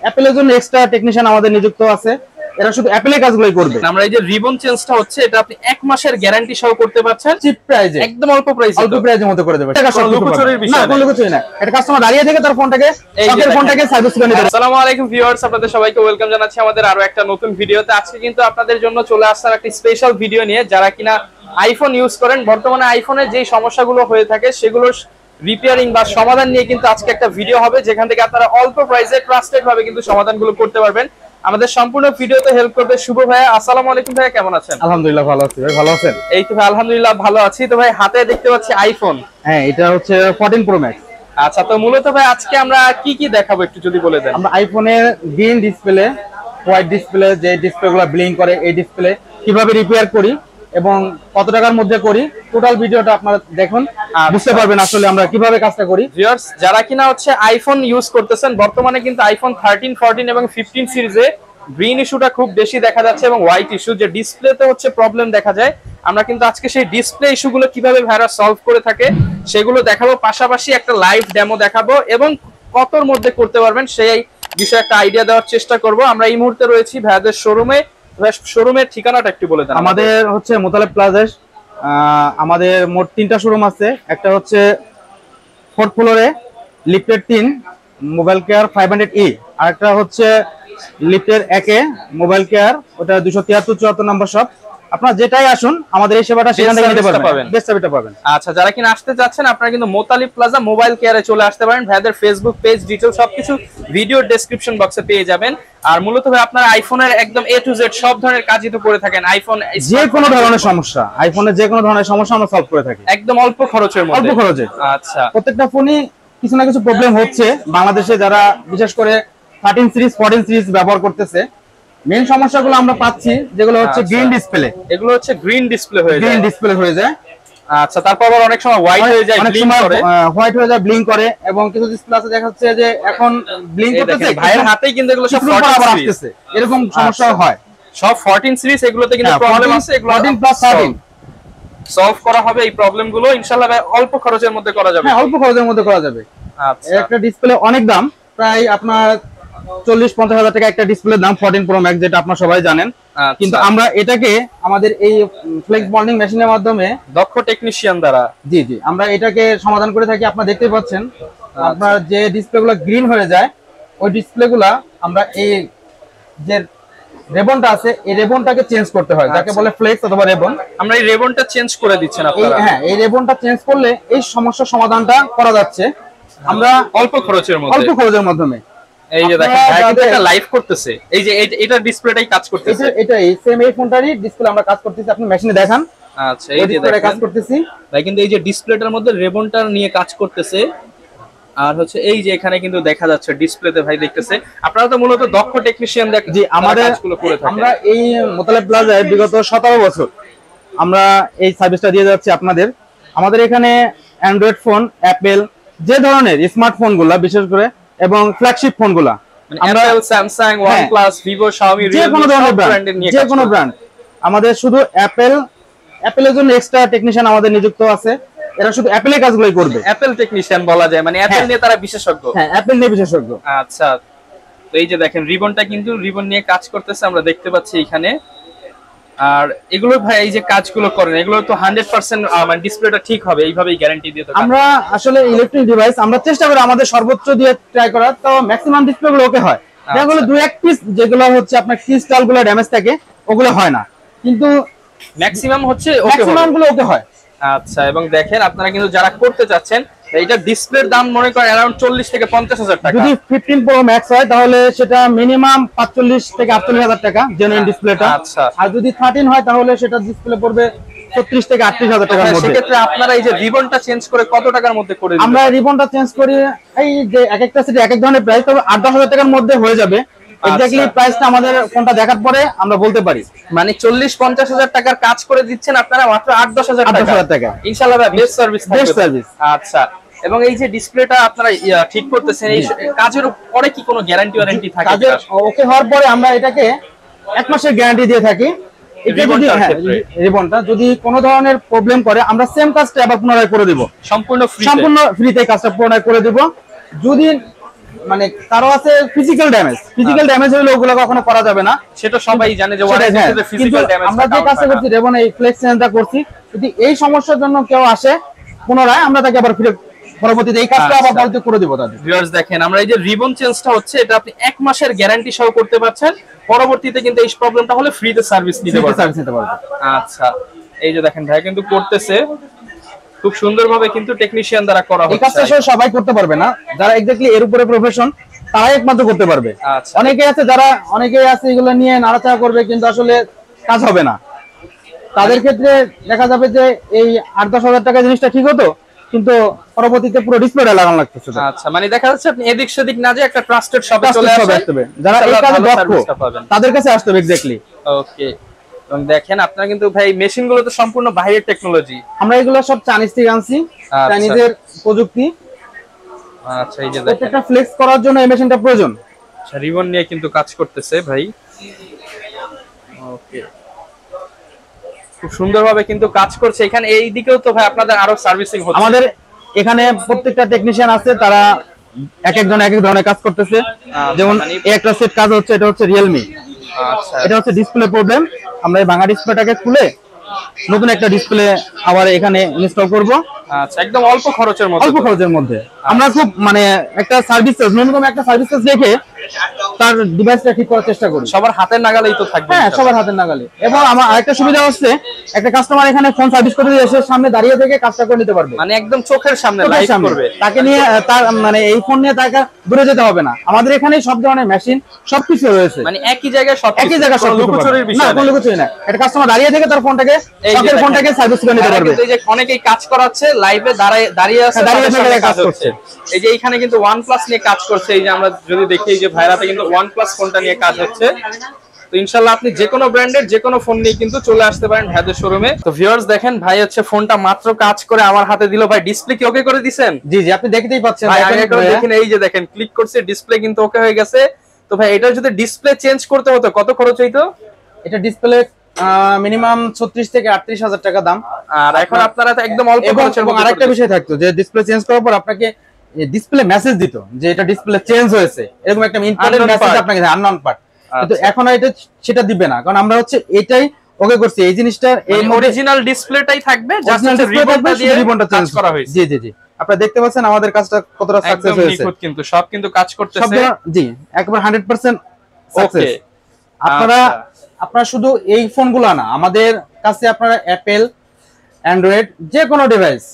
অ্যাপেলের জন্য extra technician আমাদের নিযুক্ত আছে, এরা শুধু অ্যাপেলের কাজগুলোই করবে। আমরা এই যে রিবন চেঞ্জটা হচ্ছে এটা আপনি 1 মাসের গ্যারান্টি সহ করতে পারছেন চিপ প্রাইসে, একদম অল্প প্রাইসের মধ্যে করে দেবে। টাকা সব লুকোচুরির বিষয় না, কোনো কিছুই না। এটা কাস্টমার দাঁড়িয়ে থেকে তার ফোনটাকে সার্ভিস করে নিতে। আসসালামু আলাইকুম ভিউয়ার্স, আপনাদের সবাইকে ওয়েলকাম জানাচ্ছি আমাদের আরো একটা নতুন ভিডিওতে। আজকে কিন্তু আপনাদের জন্য চলে আসছে একটা স্পেশাল ভিডিও নিয়ে। যারা কিনা আইফোন ইউজ করেন, বর্তমানে আইফোনের যে সমস্যাগুলো হয়ে থাকে সেগুলোর রিপেয়ারিং বা সমাধান নিয়ে কিন্তু আজকে একটা ভিডিও হবে, যেখান থেকে আপনারা অল্প প্রাইসে ট্রাস্টেড ভাবে কিন্তু সমাধানগুলো করতে পারবেন। আমাদের সম্পূর্ণ ভিডিওতে হেল্প করবে শুভ ভাইয়া। আসসালামু আলাইকুম ভাইয়া, কেমন আছেন? আলহামদুলিল্লাহ ভালো আছি ভাই, ভালো আছেন? এই তো ভাই আলহামদুলিল্লাহ ভালো আছি। তো ভাই হাতে দেখতে পাচ্ছি আইফোন। হ্যাঁ, এটা হচ্ছে 14 প্রো ম্যাক্স। আচ্ছা, তো মূলত ভাই আজকে আমরা কি কি দেখাবো একটু যদি বলে দেন। আমরা আইফোনের গ্রিন ডিসপ্লে, হোয়াইট ডিসপ্লে, যে ডিসপ্লেগুলো ব্লিঙ্ক করে এই ডিসপ্লে কিভাবে রিপেয়ার করি এবং কত টাকার মধ্যে করি, টোটাল ভিডিওটা আপনারা দেখুন, বুঝতে পারবেন আসলে আমরা কিভাবে কাজটা করি। ভিউয়ার্স, যারা কিনা হচ্ছে আইফোন ইউজ করতেছেন, বর্তমানে কিন্তু আইফোন 13, 14 এবং 15 সিরিজে গ্রিন ইস্যুটা খুব বেশি দেখা যাচ্ছে এবং হোয়াইট ইস্যু, যে ডিসপ্লেতে হচ্ছে প্রবলেম দেখা যায়। আমরা কিন্তু আজকে সেই ডিসপ্লে ইস্যুগুলো কিভাবে ভাইরা সলভ করে থাকে সেগুলো দেখাবো, পাশাপাশি একটা লাইভ ডেমো দেখাবো এবং কতর মধ্যে করতে পারবেন সেই বিষয়ে একটা আইডিয়া দেওয়ার চেষ্টা করব। আমরা এই মুহূর্তে রয়েছি ভাইয়াদের শোরুমে। শোরুমের ঠিকানাটা একটু বলে দেন। আমাদের হচ্ছে মোতালেব প্লাজায় আমাদের মোট 3টা শোরুম আছে। একটা হচ্ছে 4th ফ্লোরে লিফটের 3 মোবাইল কেয়ার 500E, আর একটা হচ্ছে লিফটের 1-এ মোবাইল কেয়ার, ওটা 273-74 নম্বর শপ। আপনারা যেটাই আসুন, আমাদের এই সেবাটা সেখান থেকে নিতে পারবেন, বেস্ট সার্ভিসটা পাবেন। আচ্ছা, যারা কিনা আসতে যাচ্ছেন আপনারা কিন্তু মোতালিব প্লাজা মোবাইল কেয়ারে চলে আসতে পারেন। ভাইদের ফেসবুক পেজ ডিটেইলস সবকিছু ভিডিও ডেসক্রিপশন বক্সে পেয়ে যাবেন। আর মূলত ভাই আপনারা আইফোনের একদম A to Z সব ধরনের কাজই তো করে থাকেন। আইফোন যে কোনো ধরনের সমস্যা, আইফোনের যে কোনো ধরনের সমস্যা আমরা সলভ করে থাকি একদম অল্প খরচের মধ্যে। অল্প খরচে। আচ্ছা, প্রত্যেকটা ফোনই কিছু না কিছু প্রবলেম হচ্ছে বাংলাদেশে, যারা বিশেষ করে 13 সিরিজ 14 সিরিজ ব্যবহার করতেছে। মেইন সমস্যাগুলো আমরা পাচ্ছি যেগুলো হচ্ছে গ্রিন ডিসপ্লে, এগুলো হচ্ছে গ্রিন ডিসপ্লে হয়ে যায়, গ্রিন ডিসপ্লে হয়ে যায়। আচ্ছা, তারপর আবার অনেক সময় হোয়াইট হয়ে যায়, ব্লিঙ্ক করে, হোয়াইট হয়ে যায়, ব্লিঙ্ক করে, এবং কিছু ডিসপ্লে আছে দেখা যাচ্ছে যে এখন ব্লিঙ্ক করতেছে, ভাইয়ের হাতেই কিন্তু এগুলো সব আবার আসতেছে, এরকম সমস্যা হয়। সব 14 সিরিজ এগুলোতে কিন্তু প্রবলেম আছে, এগুলো 14 প্লাস 13 সলভ করা হবে। এই প্রবলেমগুলো ইনশাআল্লাহ ভাই অল্প খরচের মধ্যে করা যাবে। হ্যাঁ, অল্প খরচের মধ্যে করা যাবে। আচ্ছা, একটা ডিসপ্লে অনেক দাম, প্রায় আপনার 40-50 হাজার টাকা একটা ডিসপ্লের দাম 14 প্রো ম্যাক্স, যেটা আপনারা সবাই জানেন। কিন্তু আমরা এটাকে আমাদের এই ফ্লেক্স বন্ডিং মেশিনের মাধ্যমে দক্ষ টেকনিশিয়ান দ্বারা জি আমরা এটাকে সমাধান করে থাকি। আপনারা দেখতে পাচ্ছেন, আপনার যে ডিসপ্লেগুলো গ্রিন হয়ে যায় ওই ডিসপ্লেগুলো আমরা এই যে রেবনটা আছে এই রেবনটাকে চেঞ্জ করতে হয়, যাকে বলে ফ্লেক্স অথবা রেবন। আমরা এই রেবনটা চেঞ্জ করে দিচ্ছেন আপনারা। হ্যাঁ, এই রেবনটা চেঞ্জ করলে এই সমস্যার সমাধানটা করা যাচ্ছে আমরা অল্প খরচের মাধ্যমে। এই যে দেখেন এটা লাইভ করতেছে, এই যে এটা ডিসপ্লেটাই কাজ করতেছে, এটাই সেম এই ফোনটারই ডিসপ্লে আমরা কাজ করতেছি, আপনি মেশিনে দেখান। আচ্ছা, এই যে দেখেন কাজ করতেছি ভাই, কিন্তু এই যে ডিসপ্লেটার মধ্যে রেবনটা নিয়ে কাজ করতেছে। আর হচ্ছে এই যে এখানে কিন্তু দেখা যাচ্ছে ডিসপ্লেতে ভাই দেখতেছে। আপনারা তো মূলত দক্ষ টেকনিশিয়ান দেখেন। জি, আমাদের কাজগুলো করে থাকি। আমরা এই মোতালেব প্লাজায় বিগত 17 বছর আমরা এই সার্ভিসটা দিয়ে যাচ্ছি আপনাদের। আমাদের এখানে অ্যান্ড্রয়েড ফোন, অ্যাপেল, যে ধরনের স্মার্টফোনগুলো বিশেষ করে এবং ফ্ল্যাগশিপ ফোনগুলো, আমরা স্যামসাং, OnePlus, Vivo, Xiaomi, যে কোনো ধরনের ব্র্যান্ড, যে কোনো ব্র্যান্ড, আমাদের শুধু অ্যাপেলের জন্য এক্সট্রা টেকনিশিয়ান আমাদের নিযুক্ত আছে, এরা শুধু অ্যাপেলের কাজগুলোই করবে। অ্যাপেল টেকনিশিয়ান বলা যায়, মানে অ্যাপেল নিয়ে তারা বিশেষজ্ঞ। হ্যাঁ, অ্যাপেল নিয়ে বিশেষজ্ঞ। আচ্ছা, তো এই যে দেখেন রিবনটা কিন্তু রিবন নিয়ে কাজ করতেছে, আমরা দেখতে পাচ্ছি এখানে। আর এগুলো ভাই এই যে কাজগুলো করেন এগুলো তো 100% মানে ডিসপ্লেটা ঠিক হবে এইভাবেই গ্যারান্টি দিয়ে। তো আমরা আসলে ইলেকট্রনিক ডিভাইস আমরা চেষ্টা করি আমাদের সর্বোচ্চ দিয়ে ট্রাই করার, তো ম্যাক্সিমাম ডিসপ্লেগুলো ওকে হয়। যেগুলো 2-1 পিস যেগুলো হচ্ছে আপনার ক্রিস্টালগুলো ড্যামেজ থাকে ওগুলো হয় না, কিন্তু ম্যাক্সিমাম হচ্ছে ম্যাক্সিমামগুলো ওকে হয়। আচ্ছা, এবং দেখেন আপনারা কিন্তু যারা করতে চাচ্ছেন, এটা ডিসপ্লের দাম মনে করেন अराउंड 40 থেকে 50 হাজার টাকা। যদি 15 প্রো ম্যাক্স হয় তাহলে সেটা মিনিমাম 45 থেকে 48 হাজার টাকা জেনুইন ডিসপ্লেটা। আচ্ছা, আর যদি 13 হয় তাহলে সেটা ডিসপ্লে পড়বে 36 থেকে 38 হাজার টাকার মধ্যে। সেক্ষেত্রে আপনারা এই যে রিবনটা চেঞ্জ করে কত টাকার মধ্যে করে দিবেন? আমরা রিবনটা চেঞ্জ করি এই যে এক একটা সেটে এক এক ধরনের প্রাইস, তবে 8-10 হাজার টাকার মধ্যে হয়ে যাবে। এক্স্যাক্টলি প্রাইসটা আমাদের ফোনটা দেখার পরে আমরা বলতে পারি। মানে 40-50 হাজার টাকার কাজ করে দিচ্ছেন আপনারা মাত্র 8-10 হাজার টাকা। ইনশাআল্লাহ বেস্ট সার্ভিস থাকবে, বেস্ট সার্ভিস। আচ্ছা, এবং এই যে ডিসপ্লেটা আপনারা ঠিক করতেছেন, এই কাজের পরে কি কোনো গ্যারান্টি ওয়ারেন্টি থাকে? কাজের ওকে হওয়ার পরে আমরা এটাকে 1 মাসের গ্যারান্টি দিয়ে থাকি। এটা যদি রিবনটা যদি কোনো ধরনের প্রবলেম করে আমরা সেম কাজটা আবার পুনরায় করে দেব, সম্পূর্ণ ফ্রিতে কাজটা পুনরায় করে দেব। যদি মানে কারো আছে ফিজিক্যাল ড্যামেজ হলে ওগুলো কখনো করা যাবে না, সেটা সবাই জানে যে ওয়ারেন্টিতে ফিজিক্যাল ড্যামেজ। আমরা যে কাজটা করছি রেবন এই ফ্লেক্স চেঞ্জটা করছি, যদি এই সমস্যার জন্য কেউ আসে পুনরায় আমরা তাকে আবার ফিরে পরবর্তীতে এই কাজটা আবার বলতে করে দিব তাদের। ভিউয়ার্স দেখেন আমরা এই যে রিবন চেঞ্জটা হচ্ছে এটা আপনি 1 মাসের গ্যারান্টি সহ করতে পারছেন, পরবর্তীতে কিন্তু এই প্রবলেমটা হলে ফ্রিতে সার্ভিস নিতে পারবেন। আচ্ছা এই যে দেখেন ভাই কিন্তু করতেছে খুব সুন্দরভাবে, কিন্তু টেকনিশিয়ান দ্বারা করা হচ্ছে। এই কাজটা সবাই করতে পারবে না, যারা এক্স্যাক্টলি এর উপরে প্রফেশন তারাই একমাত্র করতে পারবে। অনেকে আছে এগুলো নিয়ে নাড়াচাড়া করবে কিন্তু আসলে কাজ হবে না। তাদের ক্ষেত্রে দেখা যাবে যে এই 8-10 হাজার টাকা জিনিসটা ঠিক হতো, কিন্তু পরবর্তীতে পুরো ডিসপ্লেটা লাগানো লাগতেছে। আচ্ছা মানে দেখা যাচ্ছে আপনি এদিক সেদিক না যে একটা ট্রাস্টেড শপে চলে আসবে, যারা এই কাজে দক্ষ তাদের কাছে আসতে হবে এক্স্যাক্টলি। ওকে এবং দেখেন আপনারা কিন্তু ভাই মেশিনগুলো তো সম্পূর্ণ বাইরের টেকনোলজি, আমরা এগুলো সব চাইনিজ থেকে আনছি, চাইনিজের প্রযুক্তি। আচ্ছা এই যে দেখেন একটা ফ্লেক্স করার জন্য এই মেশিনটা প্রয়োজন। আচ্ছা রিবন নিয়ে কিন্তু কাজ করতেছে ভাই। ওকে খুব সুন্দরভাবে কিন্তু কাজ করছে এখানে। এই দিকেও তো ভাই আপনাদের আরো সার্ভিসিং হচ্ছে। আমাদের এখানে প্রত্যেকটা টেকনিশিয়ান আছে, তারা এক এক ধরনের কাজ করতেছে। যেমন এই একটা সেট কাজ হচ্ছে, এটা হচ্ছে রিয়েলমি। আচ্ছা এটা হচ্ছে ডিসপ্লে প্রবলেম, আমরা এই ভাঙা ডিসপ্লেটাকে খুলে নতুন একটা ডিসপ্লে আবার এখানে ইনস্টল করব। আচ্ছা একদম অল্প খরচের মধ্যে আমরা খুব মানে একটা সার্ভিস ন্যূনতম একটা সার্ভিস রেখে তার ডিভাইসটা ঠিক করার চেষ্টা করি। সবার হাতের নাগালেই তো থাকবে। হ্যাঁ সবার হাতের নাগালে। এবং আমার আরেকটা সুবিধা হচ্ছে, একটা কাস্টমার এখানে ফোন সার্ভিস করতে এসে সামনে দাঁড়িয়ে থেকে কাজটা করে নিতে পারবে, মানে একদম চোখের সামনে লাইভ করবে। তাকে নিয়ে তার মানে এই ফোন নিয়ে তাকে দূরে যেতে হবে না। আমাদের এখানে সব ধরনের মেশিন সবকিছু রয়েছে, মানে একই জায়গায় সব লুকোচুরির বিষয় না, কোনো লুকোচুরি না। একটা কাস্টমার দাঁড়িয়ে থেকে তার ফোনটাকে সার্ভিস করে নিতে পারবে। এই যে অনেকেই কাজ করাচ্ছে লাইভে দাঁড়িয়ে আছে, কাজ করছে। এই যে এখানে কিন্তু OnePlus নিয়ে কাজ করছে। এই যে আমরা যদি দেখি এই যে ভাইরাতে কিন্তু OnePlus ফোনটা নিয়ে কাজ হচ্ছে। তো ইনশাআল্লাহ আপনি যে কোনো ব্র্যান্ডের যে কোনো ফোন নিয়ে কিন্তু চলে আসতে পারেন ভাইদের শোরুমে। তো ভিউয়ার্স দেখেন ভাই হচ্ছে ফোনটা মাত্র কাজ করে আমার হাতে দিল। ভাই ডিসপ্লে কি ওকে করে দিবেন? জি জি আপনি দেখতেই পাচ্ছেন। দেখেন এই যে দেখেন ক্লিক করছে, ডিসপ্লে কিন্তু ওকে হয়ে গেছে। তো ভাই এটা যদি ডিসপ্লে চেঞ্জ করতে হতো কত খরচ হইতো? এটা ডিসপ্লে মিনিমাম 36 থেকে 38 হাজার টাকা দাম। আর এখন আপনারা তো একদম অল্প খরচের মধ্যে। আরেকটা বিষয় থাকতো যে ডিসপ্লে চেঞ্জ করার পর আপনাকে ডিসপ্লে মেসেজ দিত যে এটা ডিসপ্লে চেঞ্জ হয়েছে, এরকম একটা ইম্পর্টেন্ট মেসেজ আপনাকে আননোন পার্ট। কিন্তু এখন এটা সেটা দিবে না, কারণ আমরা হচ্ছে এটাই ওকে করছি। এই জিনিসটা এই অরিজিনাল ডিসপ্লেটাই থাকবে, জাস্ট রিবনটা দিয়ে রিবনটা চেঞ্জ করা হয়েছে। জি জি জি আপনারা দেখতে পাচ্ছেন আমাদের কাজটা কতটা সাকসেস হয়েছে। একদম নিখুঁত, কিন্তু সব কিন্তু কাজ করতেছে। জি একবার 100% সাকসেস। আপনারা শুধু এই ফোনগুলো না, আমাদের কাছে আপনারা অ্যাপেল, অ্যান্ড্রয়েড যে কোনো ডিভাইস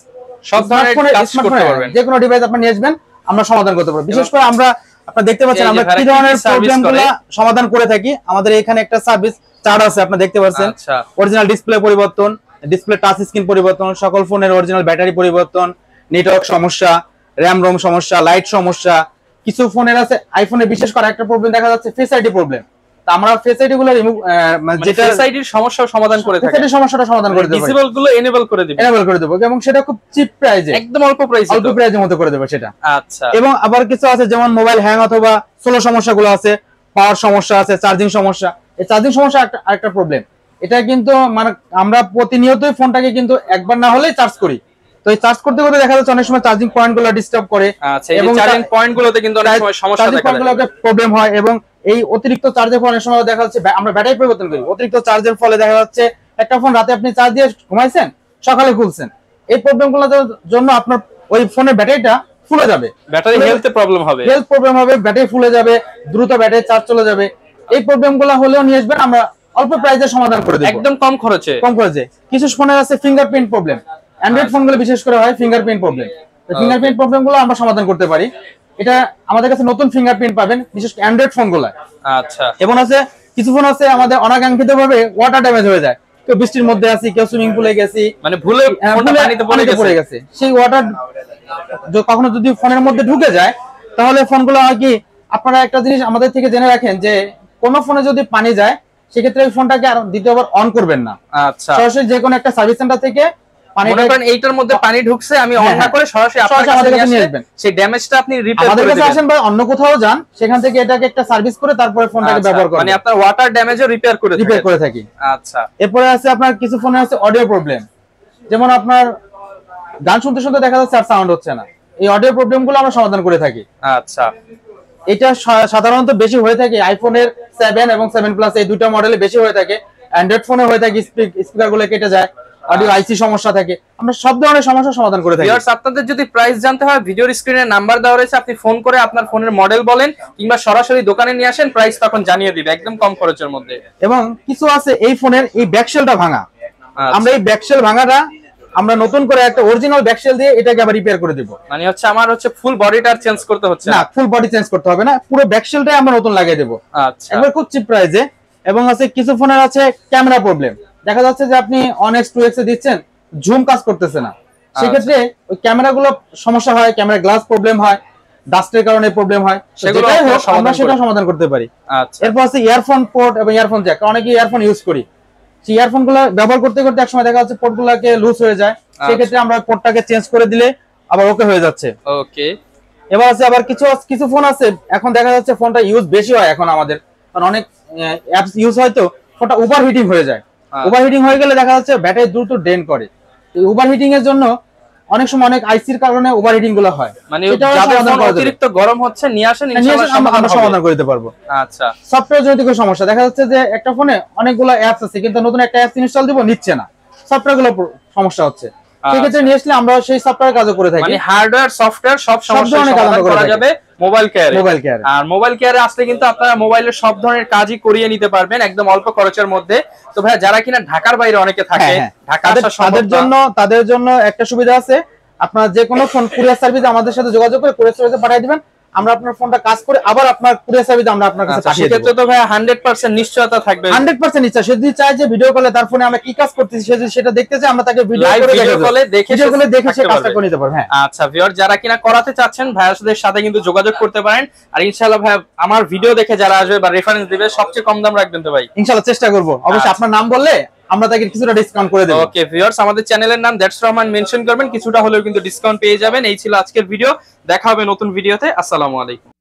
সব ধরনের কাজ করতে পারবেন। যে কোনো ডিভাইস আপনি নিয়ে আসবেন আমরা সমাধান করতে পারবো। বিশেষ করে আমরা আপনারা দেখতে পাচ্ছেন আমরা কি ধরনের প্রবলেমগুলো সমাধান করে থাকি। আমাদের এখানে একটা সার্ভিস চার্ট আছে, আপনারা দেখতে পাচ্ছেন। অরিজিনাল ডিসপ্লে পরিবর্তন, ডিসপ্লে টাচ স্ক্রিন পরিবর্তন, সকল ফোনের অরিজিনাল ব্যাটারি পরিবর্তন, নেটওয়ার্ক সমস্যা, র‍্যাম রোম সমস্যা, লাইট সমস্যা। কিছু ফোনের আছে, আইফোনে বিশেষ করে একটা প্রবলেম দেখা যাচ্ছে ফেস আইডি প্রবলেম। আমরা ফেস আইডি গুলো রিমুভ যেটা ফেস আইডির সমস্যা সমাধান করে থাকি, ফেস আইডির সমস্যাটা সমাধান করে দেব, ডিসেবল গুলো এনেবল করে দেব এবং সেটা খুব চিপ প্রাইসে, একদম অল্প প্রাইসের মধ্যে করে দেব সেটা। আচ্ছা এবং আবার কিছু আছে যেমন মোবাইল হ্যাং অথবা স্লো সমস্যাগুলো আছে, পাওয়ার সমস্যা আছে, চার্জিং সমস্যা। এই চার্জিং সমস্যা আরেকটা প্রবলেম। এটা কিন্তু মানে আমরা প্রতিনিয়তই ফোনটাকে কিন্তু একবার না হলেই চার্জ করি। তো এই চার্জ করতে করতে দেখা যাচ্ছে অনেক সময় চার্জিং পয়েন্টগুলো ডিস্টার্ব করে। আচ্ছা এই চার্জিং পয়েন্টগুলোতে কিন্তু অনেক সময় সমস্যা দেখা যায়, প্রবলেম হয়। এবং এই অতিরিক্ত চার্জের ফলে অনেক সময় দেখা যাচ্ছে আমরা ব্যাটারি পরিবর্তন করি। অতিরিক্ত চার্জের ফলে দেখা যাচ্ছে একটা ফোন রাতে আপনি চার্জ দিয়ে ঘুমাইছেন, সকালে খুলছেন। এই প্রবলেমগুলোর জন্য আপনার ওই ফোনের ব্যাটারিটা ফুলে যাবে, ব্যাটারি হেলথে প্রবলেম হবে, ব্যাটারি ফুলে যাবে, দ্রুত ব্যাটারি চার্জ চলে যাবে। এই প্রবলেমগুলো হলেও নিয়ে আসবেন, আমরা অল্প প্রাইসে সমাধান করে দেব, একদম কম খরচে। কিছু ফোনের আছে ফিঙ্গারপ্রিন্ট প্রবলেম, অ্যান্ড্রয়েড ফোনগুলো বিশেষ করে হয় ফিঙ্গারপ্রিন্ট প্রবলেম। ফিঙ্গারপ্রিন্ট প্রবলেমগুলো আমরা সমাধান করতে পারি। এটা আমাদের কাছে নতুন ফিঙ্গারপ্রিন্ট পাবেন বিশেষ করে অ্যান্ড্রয়েড ফোনগুলো। আচ্ছা এবং আছে কিছু ফোন আছে আমাদের অনাকাঙ্ক্ষিতভাবে ওয়াটার ড্যামেজ হয়ে যায়। কেউ বৃষ্টির মধ্যে আছি, কেউ সুইমিং পুলে গেছি, মানে ভুলে ফোনটা পানিতে পড়ে গেছে। সেই ওয়াটার কখনো যদি ফোনের মধ্যে ঢুকে যায় তাহলে ফোনগুলো হয় কি, আপনারা একটা জিনিস আমাদের থেকে জেনে রাখেন যে কোন ফোনে যদি পানি যায় সেক্ষেত্রে ওই ফোনটাকে আর দ্বিতীয়বার অন করবেন না। আচ্ছা সরাসরি যে কোনো একটা সার্ভিস সেন্টার থেকে মনে করেন এইটার মধ্যে পানি ঢুকছে, আমি অন না করে সরাসরি আপনার কাছে নিয়ে আসবেন, সেই ড্যামেজটা আপনি রিপেয়ার করে দিবেন। আমাদের কাছে আসেন বা অন্য কোথাও যান, সেখান থেকে এটাকে একটা সার্ভিস করে তারপরে ফোনটাকে ব্যবহার করেন। মানে আপনার ওয়াটার ড্যামেজও রিপেয়ার করে থাকি। আচ্ছা এরপরে আছে আপনার কিছু ফোনে আছে অডিও প্রবলেম, যেমন আপনার গান শুনতে শুনতে দেখা যাচ্ছে আর সাউন্ড হচ্ছে না। এই অডিও প্রবলেমগুলো আমরা সমাধান করে থাকি। আচ্ছা এটা সাধারণত বেশি হয়ে থাকে আইফোনের 7 এবং 7 প্লাস এই দুটো মডেলে বেশি হয়ে থাকে। অ্যান্ড্রয়েড ফোনে হয়ে থাকে স্পিকার গুলো কেটে যায়, অডিও আইসি সমস্যা থাকে, আমরা সব ধরনের সমস্যার সমাধান করে থাকি। ভিউয়ার্স আপনাদের যদি প্রাইস জানতে হয় ভিডিওর স্ক্রিনে নাম্বার দেওয়া রয়েছে, আপনি ফোন করে আপনার ফোনের মডেল বলেন কিংবা সরাসরি দোকানে নিয়ে আসেন, প্রাইস তখন জানিয়ে দিবে একদম কম খরচের মধ্যে। এবং কিছু আছে এই ফোনের এই ব্যাকশেলটা ভাঙা, আমরা এই ব্যাকশেল ভাঙাটা আমরা নতুন করে একটা অরিজিনাল ব্যাকশেল দিয়ে এটাকে আবার রিপেয়ার করে দেব। মানে হচ্ছে আমার হচ্ছে ফুল বডিটা চেঞ্জ করতে হচ্ছে না, ফুল বডি চেঞ্জ করতে হবে না, পুরো ব্যাকশেলটাই আমরা নতুন লাগিয়ে দেব আচ্ছা একবার খুব চিপ প্রাইসে। এবং আছে কিছু ফোনের আছে ক্যামেরা প্রবলেম, দেখা যাচ্ছে যে আপনি 1x 2x এ দিচ্ছেন, জুম কাজ করতেছে না, সেক্ষেত্রে ওই ক্যামেরাগুলো সমস্যা হয়, ক্যামেরা গ্লাস প্রবলেম হয়, ডাস্টের কারণে প্রবলেম হয়, সেগুলো আমরা সেটা সমাধান করতে পারি। আচ্ছা এরপর আছে ইয়ারফোন পোর্ট এবং ইয়ারফোন জ্যাক, অনেকে ইয়ারফোন ইউজ করি, সেই ইয়ারফোন গুলো ব্যবহার করতে করতে একসময় দেখা যাচ্ছে পোর্ট গুলাকে লুজ হয়ে যায়, সেক্ষেত্রে আমরা পোর্টটাকে চেঞ্জ করে দিলে আবার ওকে হয়ে যাচ্ছে। ওকে এবার আছে আবার কিছু ফোন আছে এখন দেখা যাচ্ছে ফোনটা ইউজ বেশি হয় এখন আমাদের, কারণ অনেক অ্যাপস ইউজ হয় তো ফোনটা ওভারহিটিং হয়ে যায়। ওভারহিটিং হয়ে গেলে দেখা যাচ্ছে ব্যাটারি দ্রুত ড্রেন করে, এই ওভারহিটিং এর জন্য অনেক সময় অনেক আইসির কারণে ওভারহিটিং গুলো হয়, মানে যাদের ফোন অতিরিক্ত গরম হচ্ছে নিয়ে আসেন, ইনশাআল্লাহ আমরা সমাধান করে দিতে পারবো। আচ্ছা সফটওয়্যার জনিত কোনো সমস্যা, দেখা যাচ্ছে যে একটা ফোনে অনেকগুলো অ্যাপস আছে কিন্তু নতুন একটা অ্যাপস ইনস্টল দিব নিচ্ছে না, সফটওয়্যার গুলো সমস্যা হচ্ছে, সেক্ষেত্রে নিয়ে আসলে আমরা সেই সফটওয়্যার কাজও করে থাকি। মানে হার্ডওয়্যার সফটওয়্যার সব সমস্যার সমাধান করা যাবে মোবাইল কেয়ারে। আর মোবাইল কেয়ারে আসলে কিন্তু আপনারা মোবাইলের সব ধরনের কাজই করিয়ে নিতে পারবেন একদম অল্প খরচের মধ্যে। তো ভাই যারা কিনা ঢাকার বাইরে অনেকে থাকে, তাদের জন্য একটা সুবিধা আছে, আপনারা যে কোনো ফোন কুরিয়ার সার্ভিস আমাদের সাথে যোগাযোগ করে কুরিয়ার সার্ভিসে পাঠিয়ে দিবেন, আমরা আপনার ফোনটা কাজ করে আবার আপনার কুরিয়ার সার্ভিস আমরা আপনার কাছে পাঠিয়ে দেব। সেক্ষেত্রে তো ভাই 100% নিশ্চয়তা থাকবে, 100% নিশ্চয়। সে যদি চায় যে ভিডিও কলে তার ফোনে আমরা কি কাজ করতেছি সে যদি সেটা দেখতে চায়, আমরা তাকে ভিডিও কলে দেখে সে কাজটা করে নিতে পারবে। আচ্ছা ভিউয়ার যারা কিনা করাতে চাচ্ছেন ভাইয়াদের সাথে কিন্তু যোগাযোগ করতে পারেন। আর ইনশাআল্লাহ ভাই আমার ভিডিও দেখে যারা আসবে বা রেফারেন্স দিবে সবচেয়ে কম দাম রাখবেন তো ভাই? ইনশাআল্লাহ চেষ্টা করব, অবশ্যই আপনার নাম বললে আমরা তাকে কিছুটা ডিসকাউন্ট করে দেব। ওকে ভিউয়ার্স আমাদের চ্যানেলের নাম দ্যাটস রহমান মেনশন করবেন, কিছুটা হলেও কিন্তু ডিসকাউন্ট পেয়ে যাবেন। এই ছিল আজকের ভিডিও, দেখা হবে নতুন ভিডিওতে। আসসালামু আলাইকুম।